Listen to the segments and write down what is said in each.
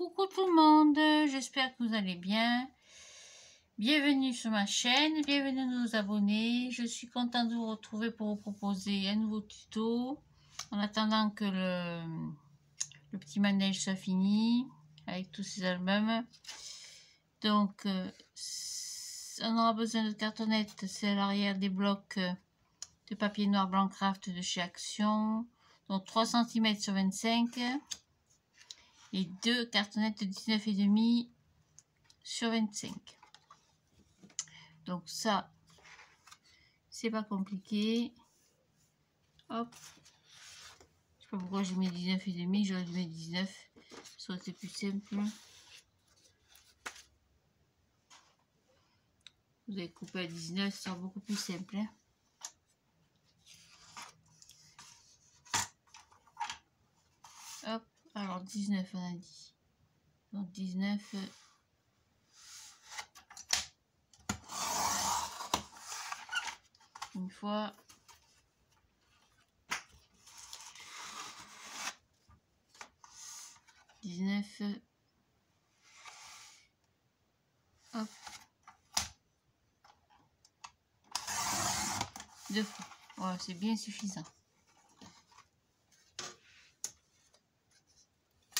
Coucou tout le monde, j'espère que vous allez bien. Bienvenue sur ma chaîne, bienvenue nos abonnés. Je suis contente de vous retrouver pour vous proposer un nouveau tuto en attendant que le petit manège soit fini avec tous ces albums. Donc on aura besoin de cartonnettes, c'est à l'arrière des blocs de papier noir blanc craft de chez Action. Donc 3 cm sur 25 et 2 cartonnettes de 19,5 sur 25. Donc ça, c'est pas compliqué. Hop. Je sais pas pourquoi j'ai mis 19,5, j'aurais dû mettre 19. Ça aurait été plus simple. Vous avez coupé à 19, ça sera beaucoup plus simple. Hein. Hop. Alors 19 on a dit. Donc 19. Une fois. Hop. Deux fois. Voilà, c'est bien suffisant.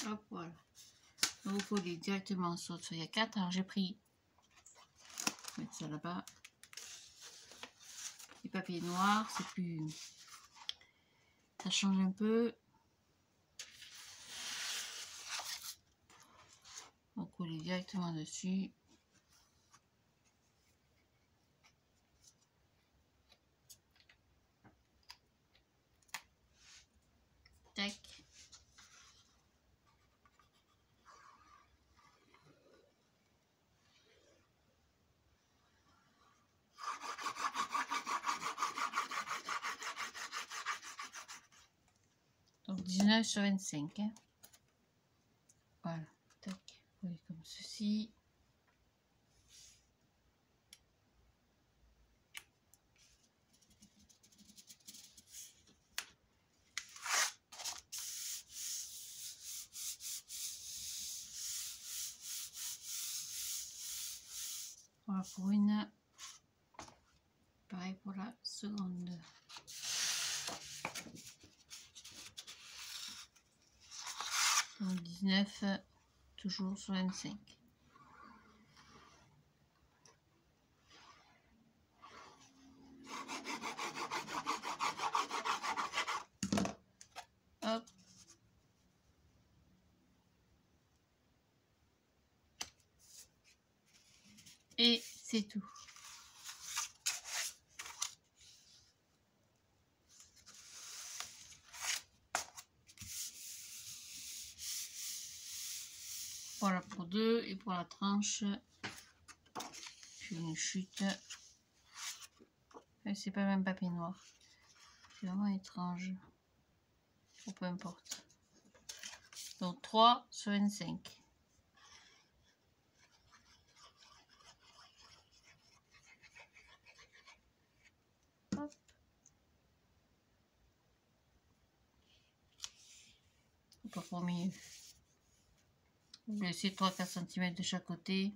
Hop, voilà. Vous collez directement sur le feuille A4. Alors j'ai pris, je vais mettre ça là-bas, du papier noir, c'est plus, ça change un peu. On colle directement dessus. Tac. Donc 19 sur 25. Hein. Voilà. Tac. Vous voyez comme ceci. Voilà pour une. Pareil pour la seconde. Donc 19 toujours sur 25. Hop. Et c'est tout. Voilà pour deux et pour la tranche. Puis une chute. C'est pas le même papier noir. C'est vraiment étrange. Ou peu importe. Donc 3 sur 25. Hop. Pas pour mieux. Vous laissez 3-4 cm de chaque côté.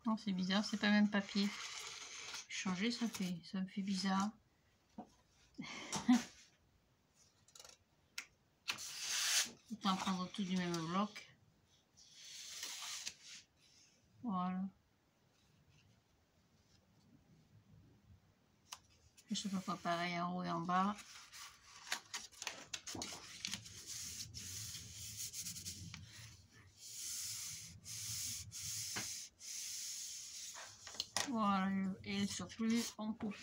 Non, c'est bizarre, c'est pas le même papier. Changer, ça me fait bizarre. Autant prendre tout du même bloc. Voilà. Je sais pas quoi, pareil en haut et en bas. Voilà, et le surplus, on coupe.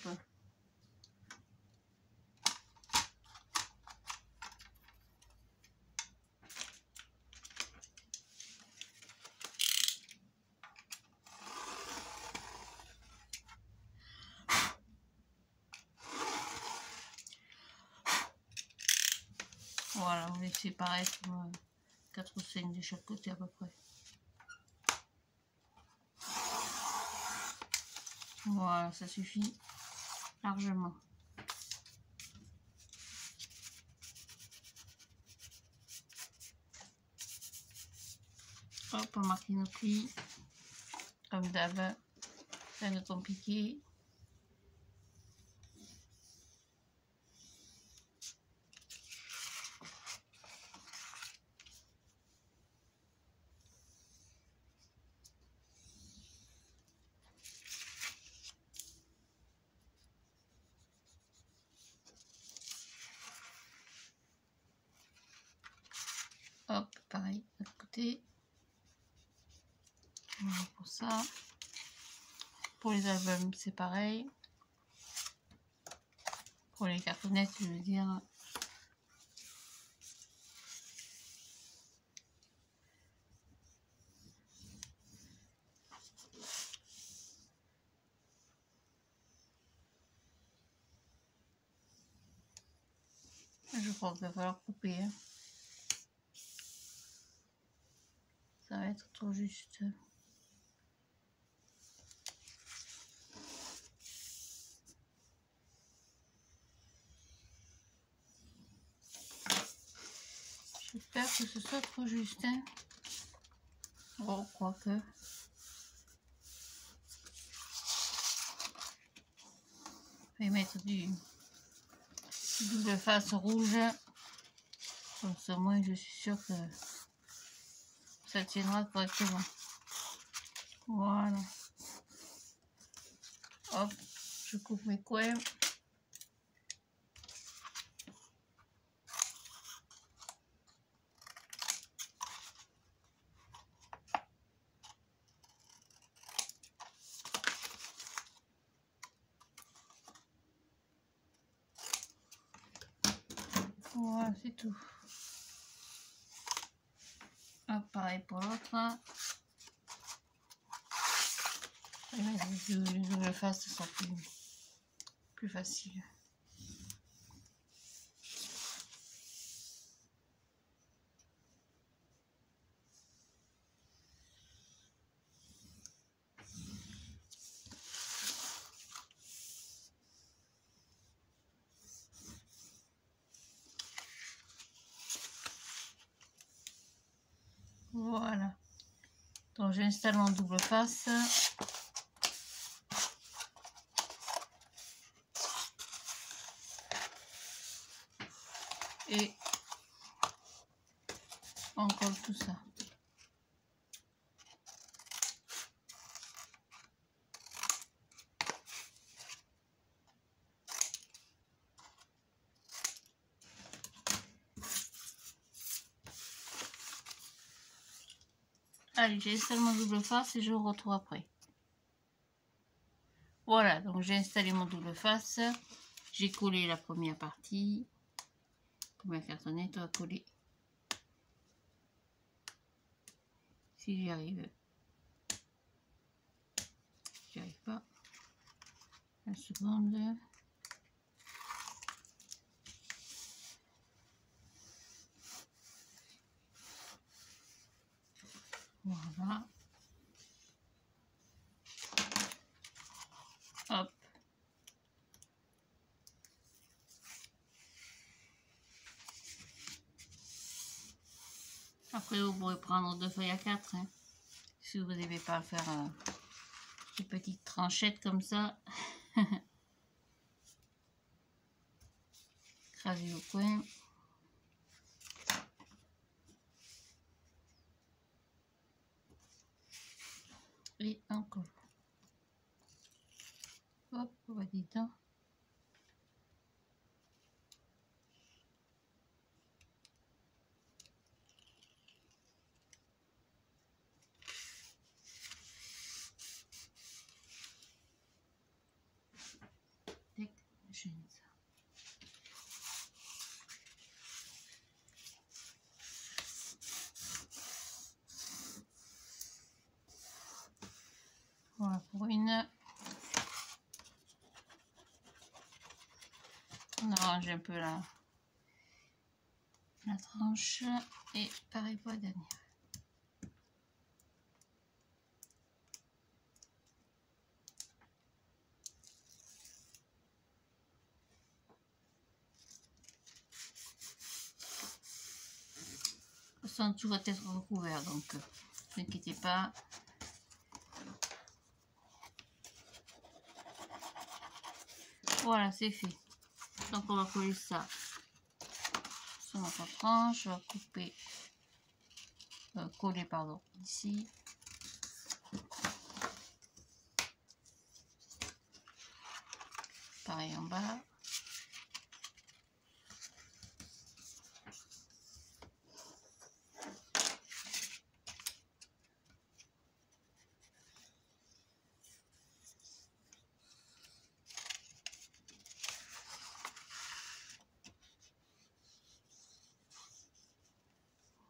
Voilà, on laisse paraître 4 ou 5 de chaque côté à peu près. Voilà, ça suffit largement. Hop, on marque nos plis. Comme d'hab, rien de compliqué. Hop, pareil, de l'autre côté. Voilà pour ça. Pour les albums, c'est pareil. Pour les cartonnettes, je veux dire. Je crois qu'il va falloir couper. Hein. Ça va être trop juste. J'espère que ce soit trop juste. Hein. Bon, quoique. Je vais mettre du double face rouge. Comme ça, moi, je suis sûre que ça tiendra correctement. Voilà. Hop, je coupe mes coins. Voilà, c'est tout. Hop, pareil pour l'autre. Les doubles faces sont plus faciles. Voilà. Donc j'installe mon double face. Et on colle tout ça. Allez, j'installe mon double face et je vous retrouve après. Voilà, donc j'ai installé mon double face. J'ai collé la première partie. Première cartonnette, on va coller. Si j'y arrive. J'y arrive pas. Une seconde. Voilà. Hop. Après, vous pourrez prendre 2 feuilles à 4. Hein, si vous n'aimez pas faire des petites tranchettes comme ça. Écrasez au coin. Et encore. Hop, on va dedans. J'aime ça. Voilà pour une. On arrange un peu la tranche et pareil pour la dernière. Tout va être recouvert, donc Ne vous inquiétez pas. Voilà, c'est fait. Donc on va coller ça sur notre tranche. Je vais couper, coller pardon, ici. Pareil en bas.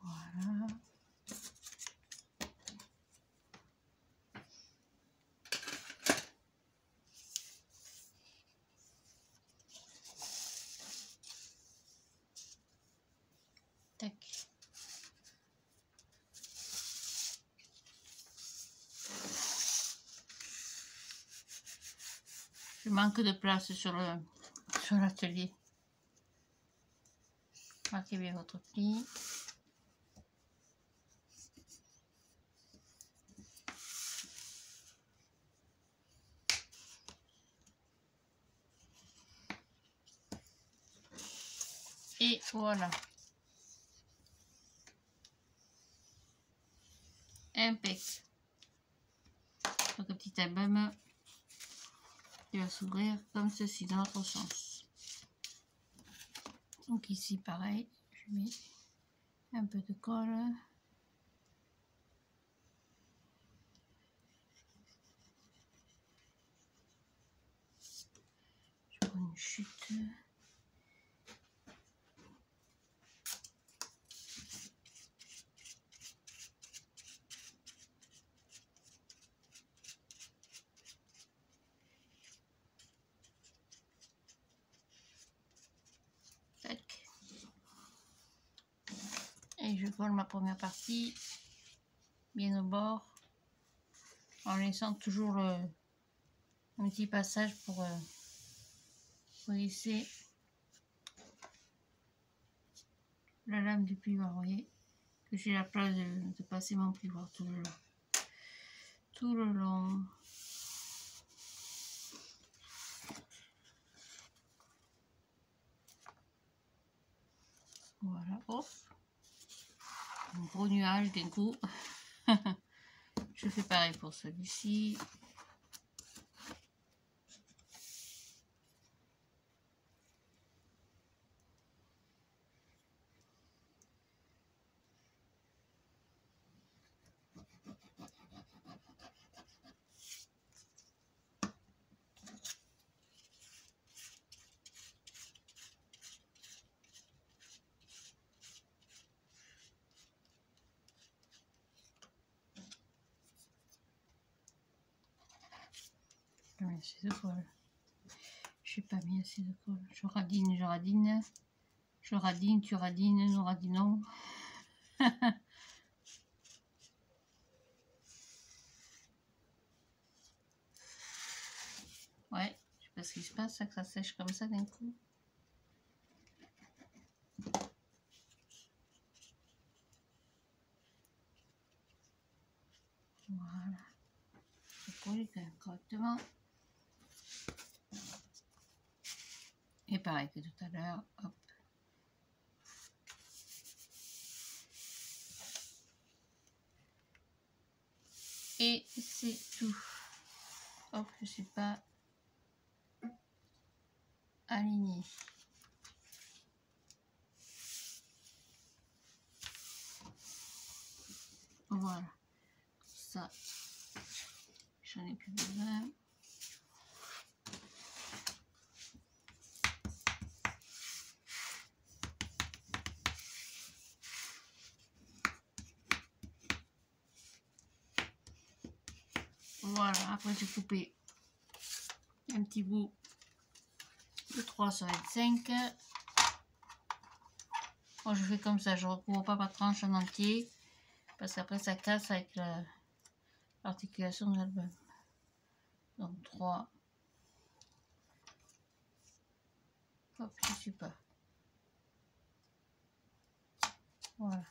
Voilà. Tac. Je manque de place sur l'atelier. Marquez bien votre pli. Et voilà. Impec. Donc un petit album qui va s'ouvrir comme ceci dans l'autre sens. Donc ici pareil, je mets un peu de colle. Je prends une chute. Tac. Et je colle ma première partie bien au bord en laissant toujours un petit passage pour laisser la lame du pivoine. Vous voyez que j'ai la place de passer mon pivoine tout le long. Tout le long. Voilà, hop. Un gros nuage d'un coup. Je fais pareil pour celui-ci. Je mets assez de colle. Je n'ai pas mis assez de colle. Je radine, je radine. Je radine, tu radines, nous radinons. Ouais, je sais pas ce qui se passe, que ça sèche comme ça d'un coup. Voilà. Je colle quand même correctement. Et pareil que tout à l'heure, hop. Et c'est tout. Hop, je ne suis pas alignée. Voilà. Ça, j'en ai plus besoin. Voilà, après j'ai coupé un petit bout de 3 sur 25. Moi je fais comme ça, je ne recouvre pas ma tranche en entier parce qu'après ça casse avec l'articulation de l'album. Donc 3. Hop, je suis pas. Voilà.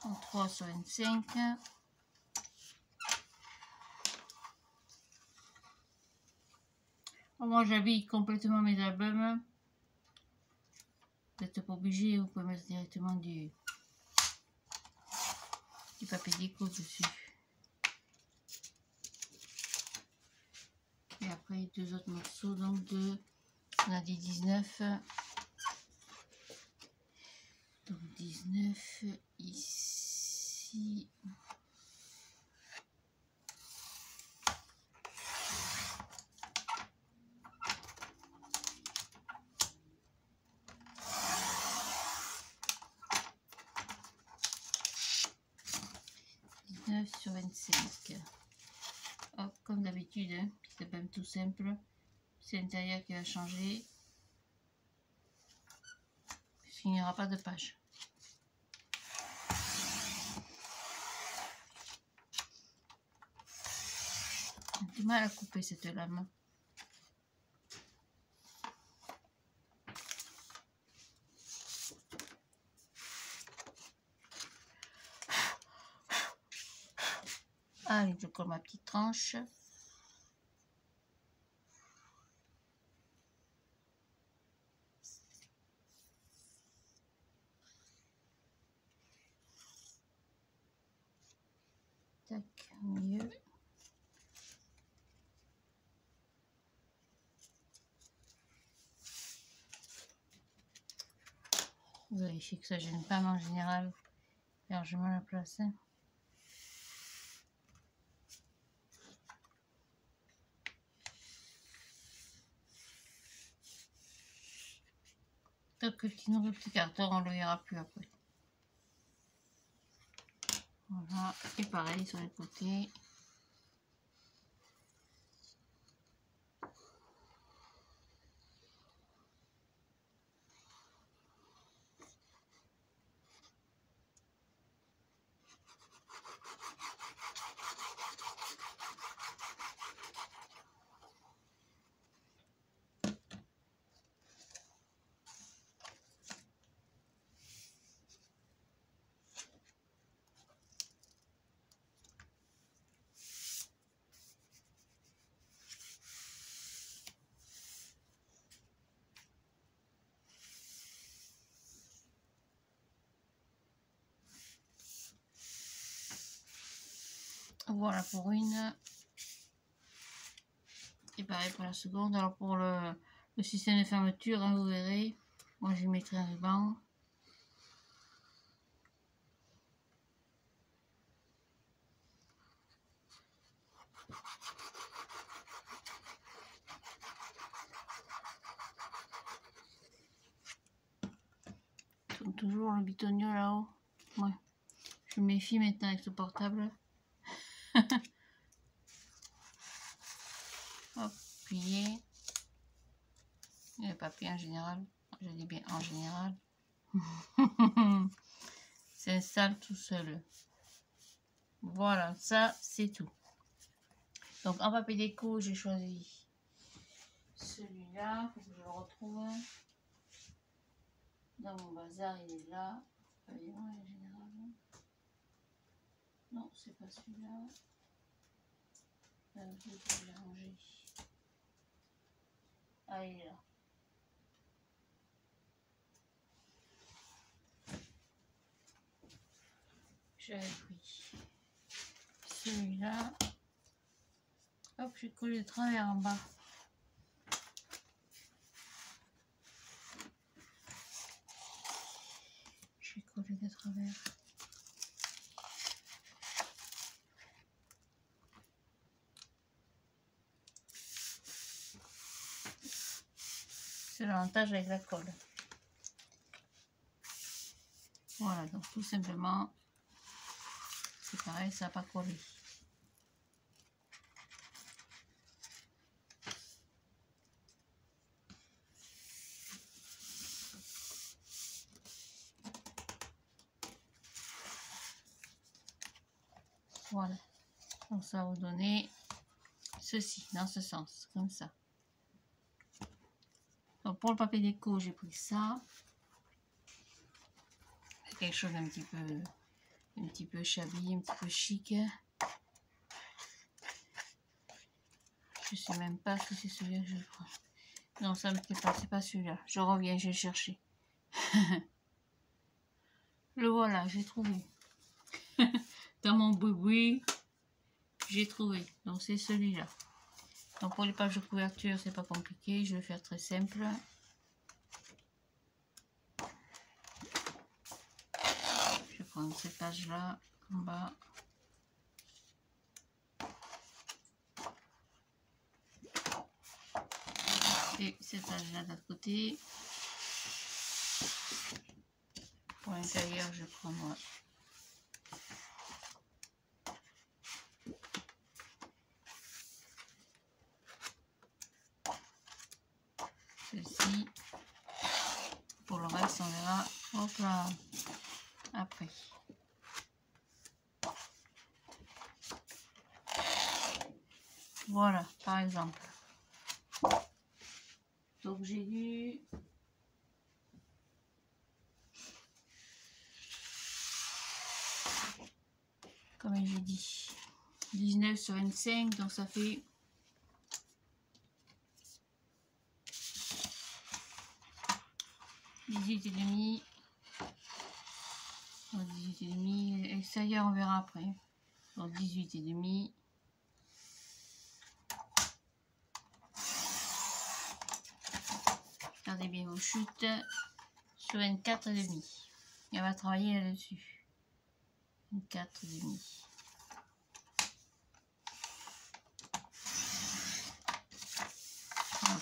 en 3 sur 25. Moi j'habille complètement mes albums. Vous n'êtes pas obligé, vous pouvez mettre directement du papier déco dessus. Et après 2 autres morceaux, donc on a dit 19. Donc 19 ici. Sur 25. Hop, comme d'habitude, hein, c'est même tout simple. C'est l'intérieur qui va changer. Puisqu'il n'y aura pas de page. J'ai du mal à couper cette lame. Allez, je colle ma petite tranche. Tac, mieux. Vérifiez que ça gêne pas, mais en général, largement la place. Hein. Tant que le petit carton, on ne le verra plus après. Voilà, et pareil sur les côtés. Voilà pour une. Et pareil pour la seconde. Alors pour le système de fermeture, hein, vous verrez, moi je mettrai un ruban. Toujours le bitonio là-haut. Ouais. Je me méfie maintenant avec ce portable. Hop, plié. Le papier en général. Je dis bien en général. S'installe tout seul. Voilà, ça c'est tout. Donc en papier déco, j'ai choisi celui-là. Faut que je le retrouve. Dans mon bazar, il est là. Voyez-moi en général. Non, c'est pas celui-là. Je l'ai rangé. Ah, il est là. J'avais pris celui-là. Hop, j'ai collé le travers en bas. Je vais coller de travers. C'est l'avantage avec la colle. Voilà, donc tout simplement, c'est pareil, ça n'a pas collé. Voilà, donc ça va vous donner ceci, dans ce sens, comme ça. Donc pour le papier déco, j'ai pris ça. C'est quelque chose d'un petit peu Un petit peu shabby, un petit peu chic. Je sais même pas si c'est celui-là que je prends. Non, ça me plaît pas, c'est pas celui-là. Je reviens, je vais le chercher. Le voilà, j'ai trouvé. Dans mon boui-boui, j'ai trouvé. Donc c'est celui-là. Donc pour les pages de couverture, c'est pas compliqué. Je vais faire très simple. Je vais prendre cette page-là en bas. Et cette page-là de l'autre côté. Pour l'intérieur, je prends moi. Ceci. Pour le reste, on verra. Hop là. Après. Voilà, par exemple. Donc j'ai lu. Comme j'ai dit. 19 sur 25, donc ça fait 18,5. 18,5. Extérieur, on verra après. Donc 18,5. Regardez bien vos chutes. Sur 24,5. Et on va travailler là-dessus. 24,5.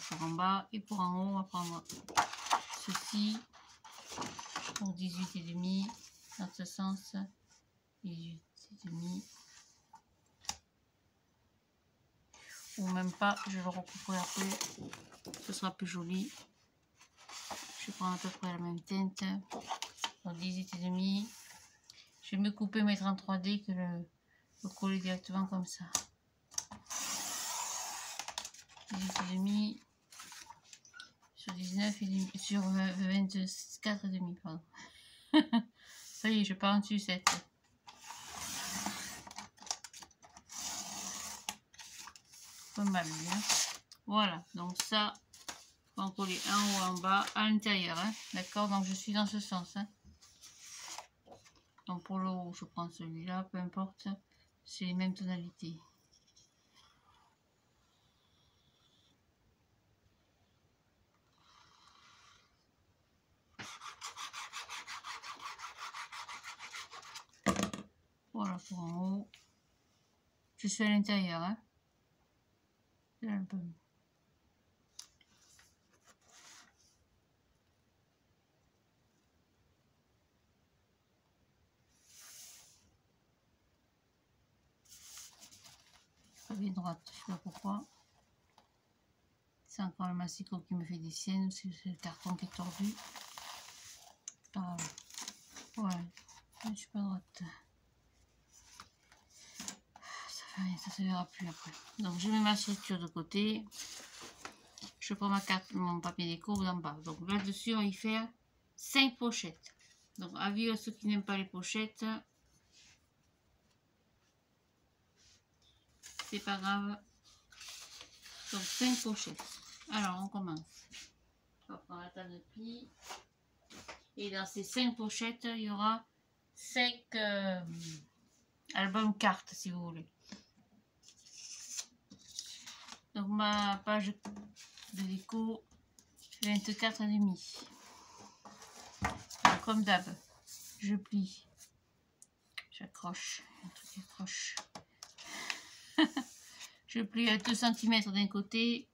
Pour en bas et pour en haut, on va prendre ceci. Donc 18,5. Dans ce sens, 18,5. Ou même pas, je le recouperai après. Ce sera plus joli. Je prends à peu près la même teinte. Donc 18,5. Je vais me couper, mettre en 3D que le coller directement comme ça. 18,5 sur 19,5 sur 24,5 pardon. Ça y est, je pars en sucette. Pas mal bien. Voilà, donc ça, on va coller en haut, en bas, à l'intérieur. Hein. D'accord, donc je suis dans ce sens. Hein. Donc pour le haut, je prends celui-là, peu importe, c'est les mêmes tonalités. Voilà pour en haut. Je suis à l'intérieur. Hein. De l'album. Bien droite, je sais pas pourquoi. C'est encore le massicot qui me fait des siennes, c'est le carton qui est tordu. Ah, ouais, je suis pas droite. Ça fait rien, ça se verra plus après. Donc je mets ma structure de côté. Je prends ma carte, mon papier déco d'en bas. Donc là-dessus, on va y faire 5 pochettes. Donc avis à ceux qui n'aiment pas les pochettes. C'est pas grave. Donc 5 pochettes. Alors on commence. On va prendre la table de pli. Et dans ces 5 pochettes, il y aura 5 albums cartes si vous voulez. Donc ma page de déco 24,5. Comme d'hab, je plie. J'accroche. Un truc qui accroche. Je plie à 2 cm d'un côté.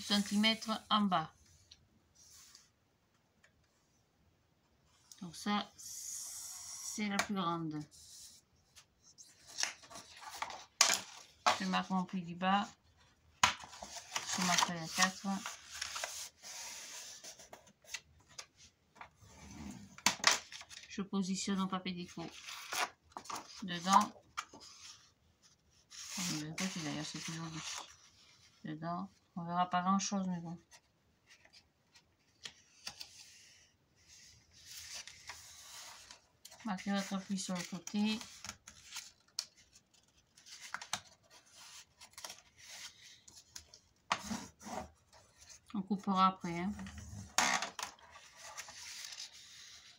Centimètres en bas. Donc ça, c'est la plus grande. Je marque mon pli du bas. Je marquerai la 4. Je positionne mon papier déco dedans. De côté d'ailleurs, c'est plus joli. dedans. On verra pas grand chose, mais bon. Marquez votre pli sur le côté. On coupera après. Hein.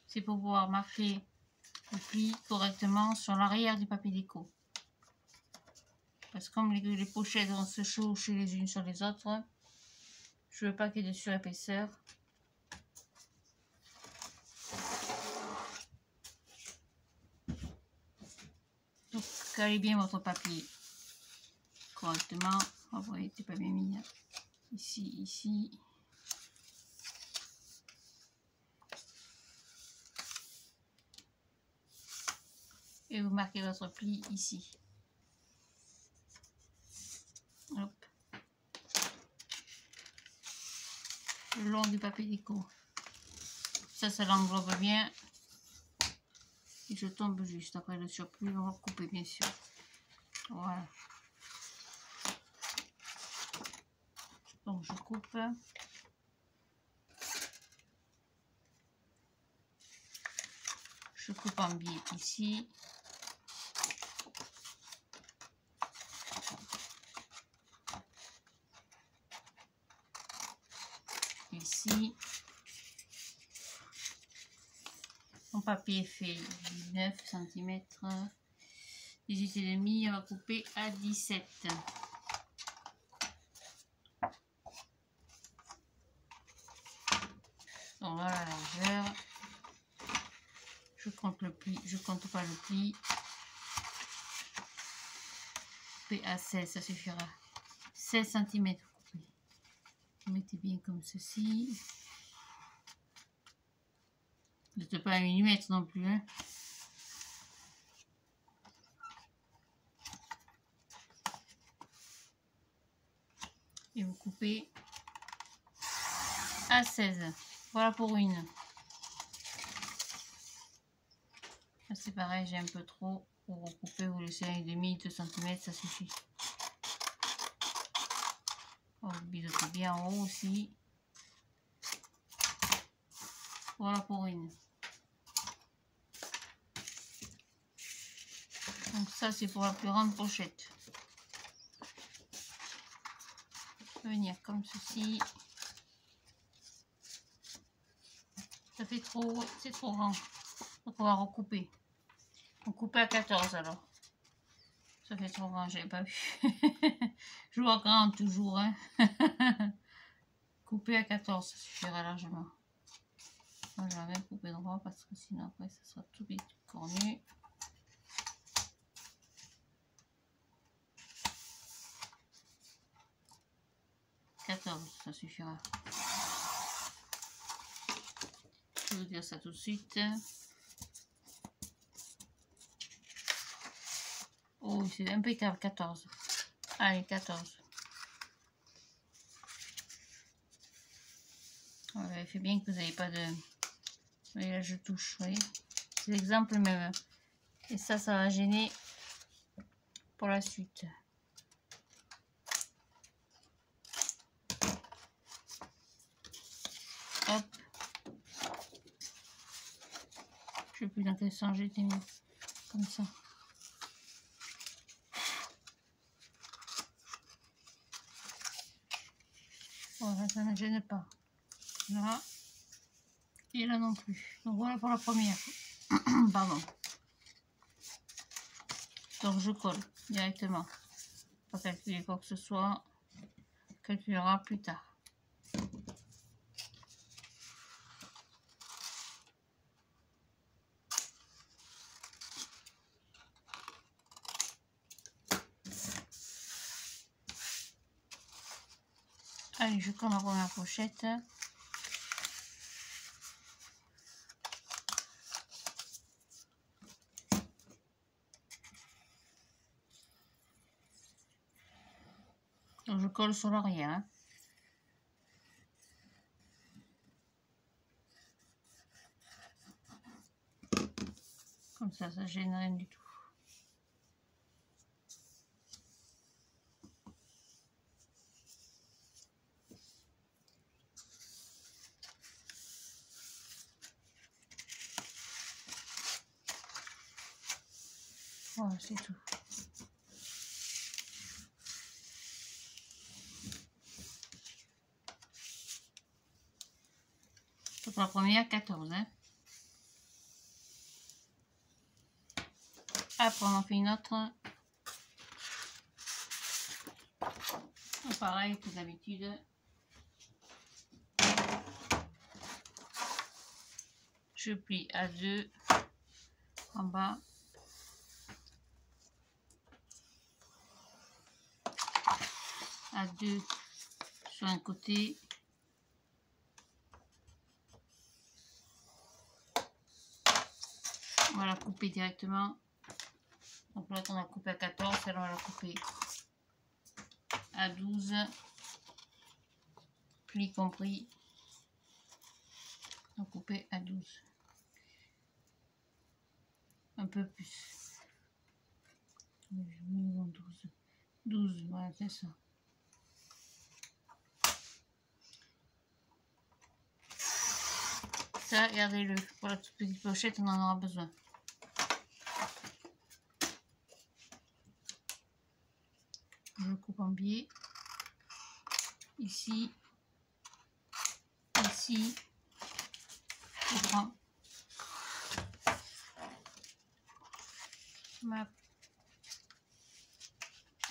C'est pour pouvoir marquer le pli correctement sur l'arrière du papier déco. Parce que comme les pochettes vont se chevaucher les unes sur les autres, je veux pas qu'il y ait de surépaisseur. Donc calez bien votre papier correctement. Oh, vous voyez, c'est pas bien mis. Hein. Ici, ici. Et vous marquez votre pli ici. Hop. Le long du papier déco. Ça l'englobe bien. Et je tombe juste. Après le surplus, on va couper bien sûr. Voilà. Donc je coupe. Je coupe en biais ici. Ici. Mon papier fait 9 cm. 18,5, on va couper à 17. Donc voilà la largeur. Je compte le pli, je compte pas le pli. Couper à 16, ça suffira. 16 cm. Vous mettez bien comme ceci. Ne mettez pas 1 mm non plus. Hein. Et vous coupez à 16. Voilà pour une. C'est pareil, j'ai un peu trop. Pour recouper, vous laissez 1,5, 2 cm, ça suffit. Vous bisotez bien en haut aussi. Voilà pour une. Donc ça c'est pour la plus grande pochette. Venir comme ceci. Ça fait trop, c'est trop grand. Donc on va recouper. On coupe à 14 alors. Ça fait trop grand, j'avais pas vu. Je vois grand toujours. Hein. Couper à 14, ça suffira largement. Moi, je vais même couper droit parce que sinon après ça sera tout vite cornu. Ça suffira. Je vais vous dire ça tout de suite. Oh, c'est impeccable, 14. Allez, 14. Ouais, fait bien que vous n'avez pas de... Vous voyez, là, je touche, vous voyez. C'est l'exemple même. Et ça va gêner pour la suite. Hop. Je sais plus dans quel sens j'ai été mis. Comme ça. Voilà, ça ne gêne pas. Là. Et là non plus. Donc voilà pour la première. Pardon. Donc je colle directement. Pas calculer quoi que ce soit. On calculera plus tard. Allez, je colle ma première pochette. Donc je colle sur l'arrière. Hein. Comme ça gêne rien du tout. Voilà, c'est tout. Donc la première, 14. Hein. Après, on en fait une autre. Pareil que d'habitude. Je plie à 2 en bas. À 2 sur un côté. On va la couper directement. Donc là, on a coupé à 14, alors on va la couper à 12. Pli compris. On va couper à 12. Un peu plus. 12. 12, voilà, c'est ça. Ça, regardez-le. Pour la toute petite pochette, on en aura besoin. Je coupe en biais. Ici. Ici. Je prends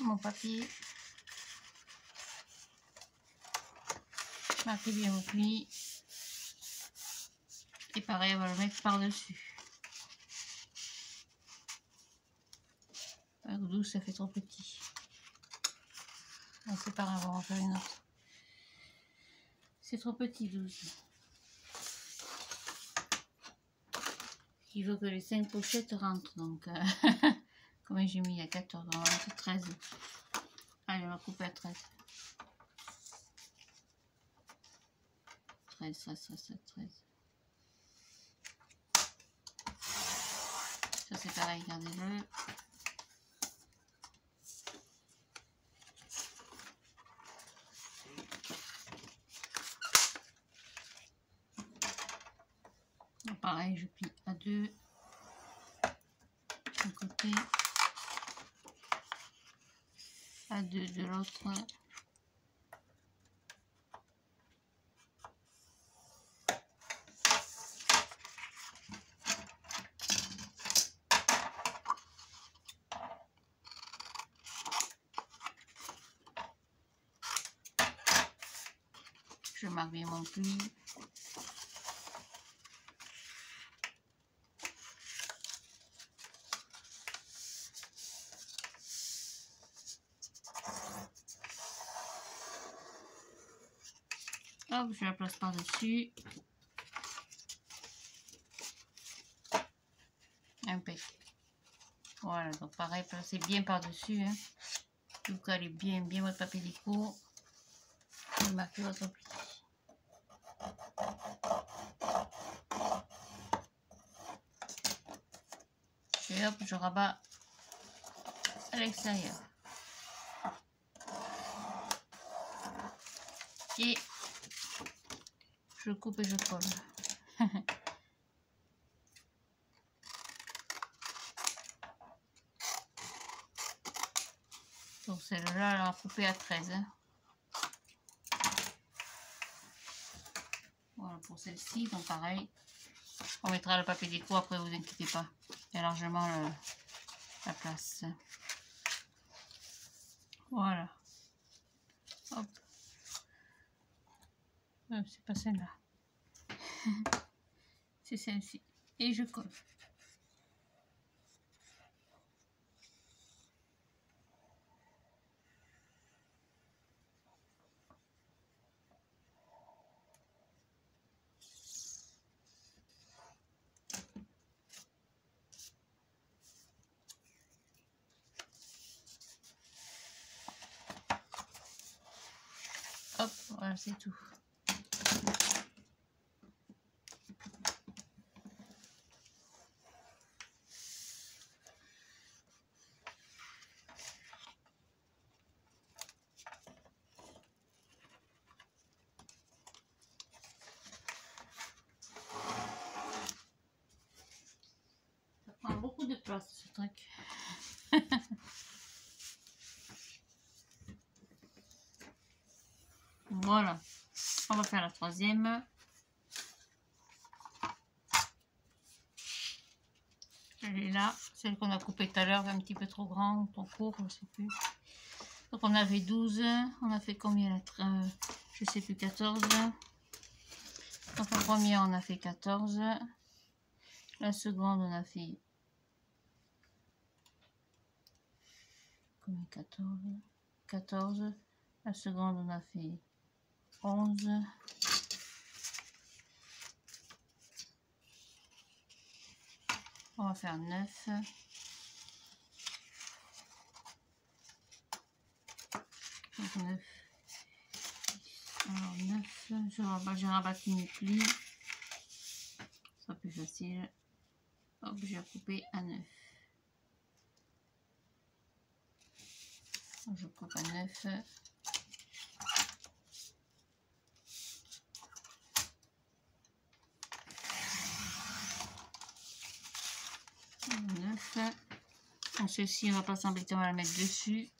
mon papier. Marquez bien mon pli. Et pareil, on va le mettre par-dessus. Avec 12, ça fait trop petit. C'est pas grave, on va en faire une autre. C'est trop petit, 12. Il veut que les 5 pochettes rentrent, donc comme j'ai mis à 14, on va mettre 13. Allez, on va couper à 13. 13, 13, 13, 13, 13. Ça c'est pareil, regardez-le. Pareil, je plie à 2. D'un côté. À 2 de l'autre. Je marque bien mon pli. Hop, je la place par-dessus. Impec. Voilà, donc pareil, placez bien par-dessus. Hein. Vous calez bien votre papier déco. Et marquez votre pli. Et hop, je rabats à l'extérieur. Et je coupe et je colle. Donc celle-là, elle a coupé à 13. Hein. Voilà pour celle-ci, donc pareil. On mettra le papier déco après, vous inquiétez pas. Il y a largement la place. Voilà. Hop. C'est pas celle-là. C'est celle-ci. Et je colle. Hop, voilà, c'est tout. Ça prend beaucoup de place, ce truc. Voilà. On va faire la troisième. Elle est là. Celle qu'on a coupée tout à l'heure, un petit peu trop grande, trop court, je ne sais plus. Donc on avait 12. On a fait combien? Je ne sais plus, 14. Donc la première, on a fait 14. La seconde, on a fait... Combien? 14. 14. La seconde, on a fait 11. On va faire 9. Donc 9. Alors 9. Je rabattu mes plis. Ce sera plus facile. Hop, j'ai coupé à 9. Je coupe à 9. Donc ceci, on va pas s'embêter, on va la mettre dessus.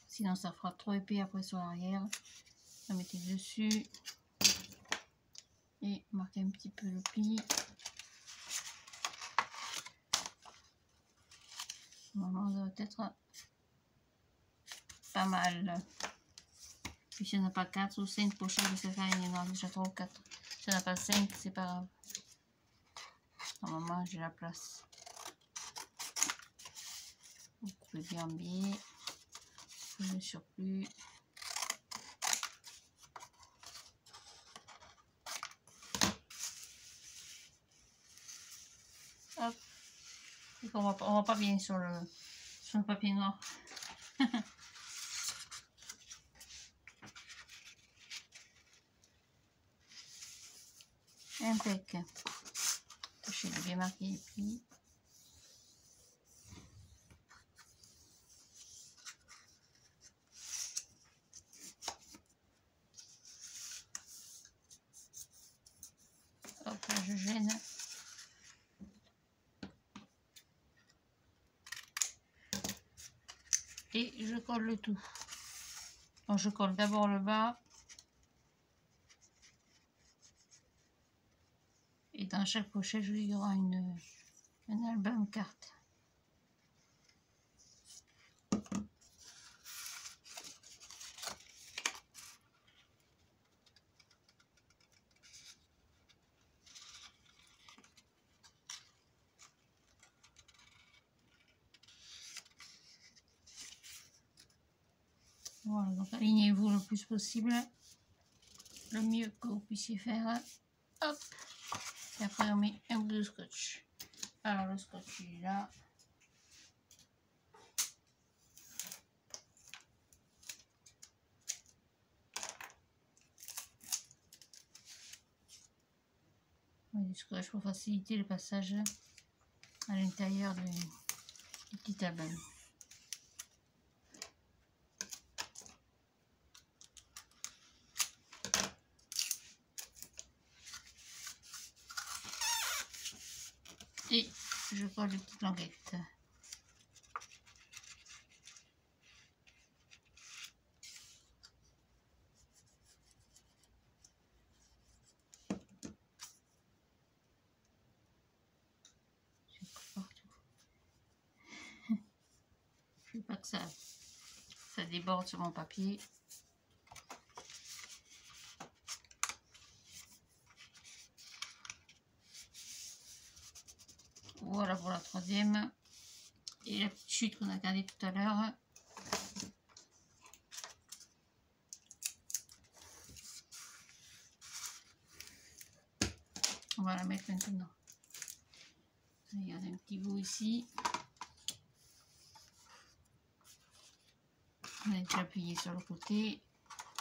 Sinon ça fera trop épais après sur l'arrière. On va mettre dessus. Et marquer un petit peu le pli. Normalement, ça doit être pas mal. Puis si on n'a pas 4 ou 5 pochettes de cette farine, il y en a déjà 3 ou 4. Si on n'a pas 5, c'est pas grave. Normalement, j'ai la place. Vous coupez bien le surplus. Hop. On va pas bien sur le papier noir. Impec. Tâchez de bien marquer les plis. Hop, là, je gêne. Et je colle le tout. Donc je colle d'abord le bas. Et dans chaque pochette, il y aura un album carte. Voilà, donc alignez-vous le plus possible, le mieux que vous puissiez faire. Hop, et après on met un bout de scotch. Alors le scotch il est là. On met du scotch pour faciliter le passage à l'intérieur du petit album. Et je colle les petites languettes. Je coupe partout. Je veux pas que ça déborde sur mon papier. Voilà pour la troisième. Et la petite chute qu'on a gardée tout à l'heure. On va la mettre maintenant. Il y a un petit bout ici. On a déjà appuyé sur le côté.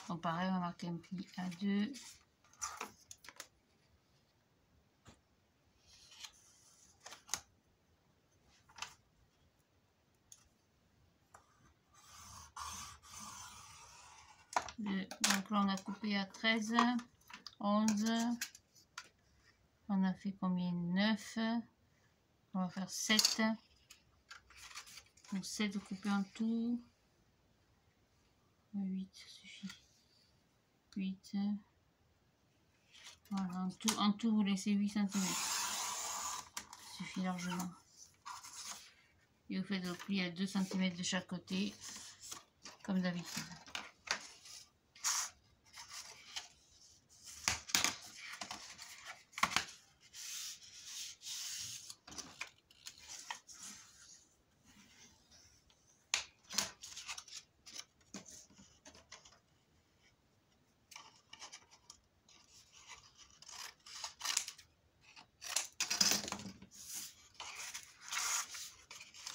Donc pareil, on va marquer un pli à 2. Donc là on a coupé à 13, 11, on a fait combien? 9, On va faire 7. Donc 7 coupés en tout. 8, ça suffit. 8. Voilà, en tout vous laissez 8 cm. Ça suffit largement. Et vous faites le pli à 2 cm de chaque côté, comme d'habitude.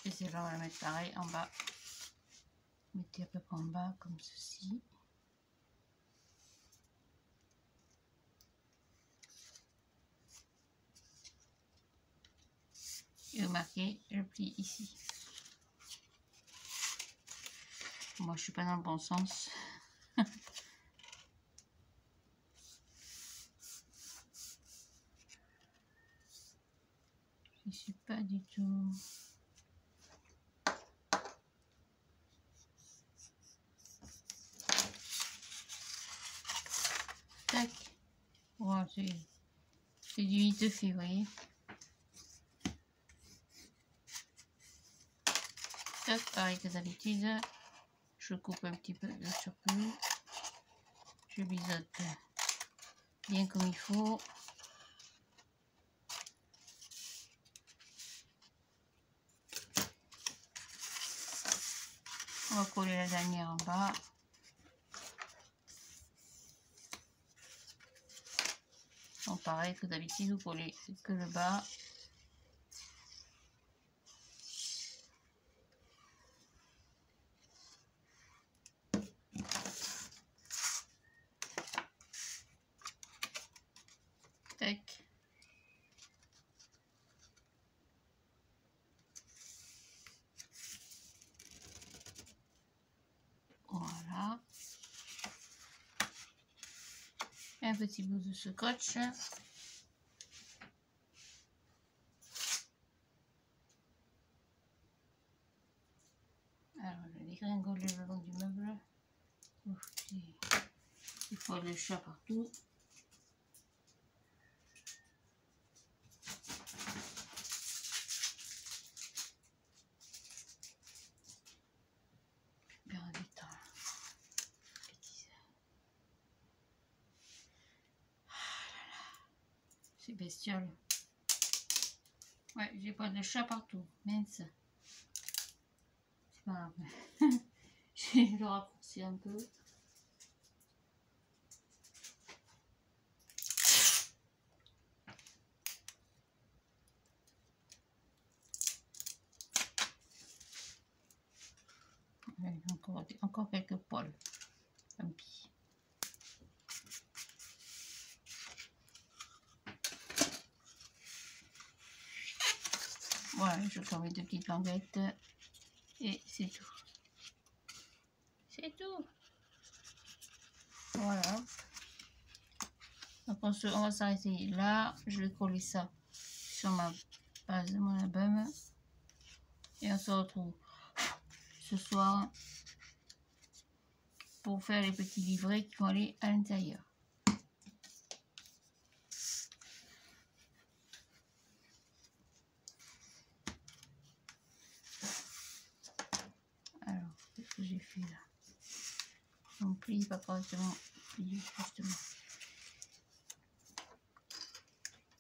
Et c'est là, on va mettre pareil en bas. Mettez à peu près en bas, comme ceci. Et vous marquez le pli ici. Moi, je suis pas dans le bon sens. Je suis pas du tout. Tac. Oh, c'est du 8 de fait, vous voyez. Tac, pareil que d'habitude. Je coupe un petit peu le surplus. Je biseaute bien comme il faut. On va coller la dernière en bas. Donc pareil que d'habitude, vous collez que le bas. Tac. Voilà. Un petit bout de scotch. Alors, je dégringole le long du meuble. Il faut le chat partout. C'est bestiole. Ouais, j'ai pas de chat partout. Mince. C'est pas grave. J'ai le raccourci un peu. Ouais, encore quelques poils. Tant pis. Voilà, je fais mes 2 petites languettes. Et c'est tout. C'est tout. Voilà. Donc on va s'arrêter là. Je vais coller ça sur ma base de mon album. Et on se retrouve ce soir pour faire les petits livrets qui vont aller à l'intérieur. Alors, qu'est-ce que j'ai fait là? On plie pas correctement. Plie justement.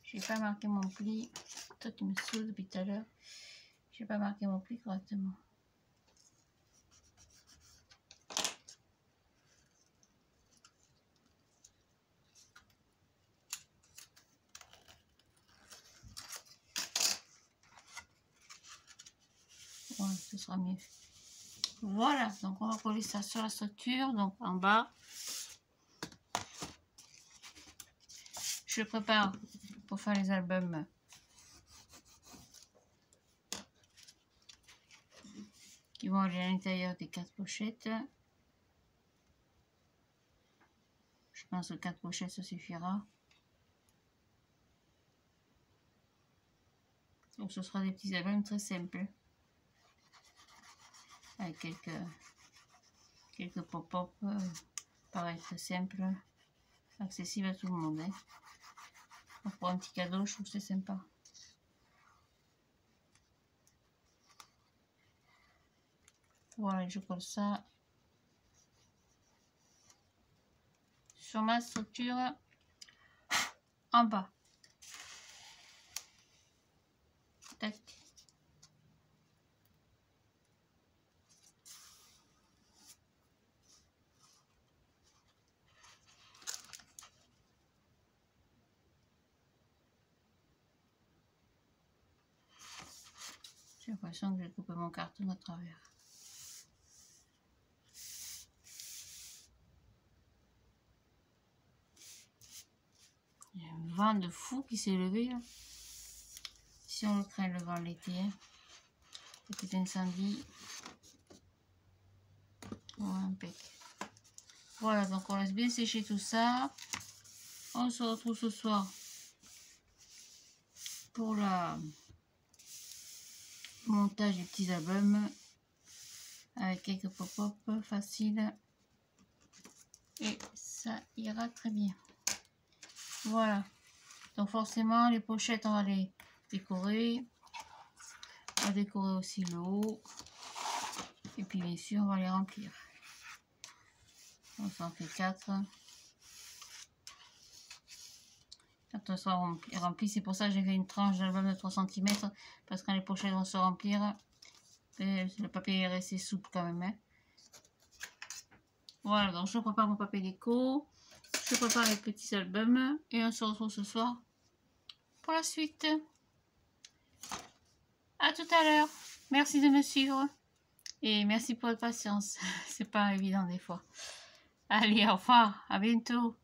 J'ai pas marqué mon pli. Toi qui me saoule depuis tout à l'heure. J'ai pas marqué mon pli correctement. Ouais, ce sera mieux. Voilà, donc on va coller ça sur la structure, donc en bas. Je prépare pour faire les albums qui vont aller à l'intérieur des 4 pochettes. Je pense que 4 pochettes, ça suffira. Donc ce sera des petits albums très simples. Avec quelques pop-up, pareil, très simple, accessible à tout le monde. Hein. Donc pour un petit cadeau, je trouve que c'est sympa. Voilà, je colle ça sur ma structure en bas. Tac. J'ai l'impression que j'ai coupé mon carton à travers. Il y a un vent de fou qui s'est levé là. Si on le craint le vent l'été, hein. Petit incendie. Ouais, impec. Voilà, donc on laisse bien sécher tout ça. On se retrouve ce soir pour le montage des petits albums avec quelques pop-up faciles. Et ça ira très bien. Voilà. Donc forcément, les pochettes, on va les décorer. On va décorer aussi le haut. Et puis bien sûr, on va les remplir. On s'en fait 4. Quand on sera rempli, c'est pour ça que j'ai fait une tranche d'album de 3 cm. Parce que quand les pochettes vont se remplir, le papier est resté souple quand même. Hein. Voilà, donc je prépare mon papier déco. Je prépare les petits albums. Et on se retrouve ce soir pour la suite. À tout à l'heure. Merci de me suivre. Et merci pour votre patience. C'est pas évident des fois. Allez, au revoir. À bientôt.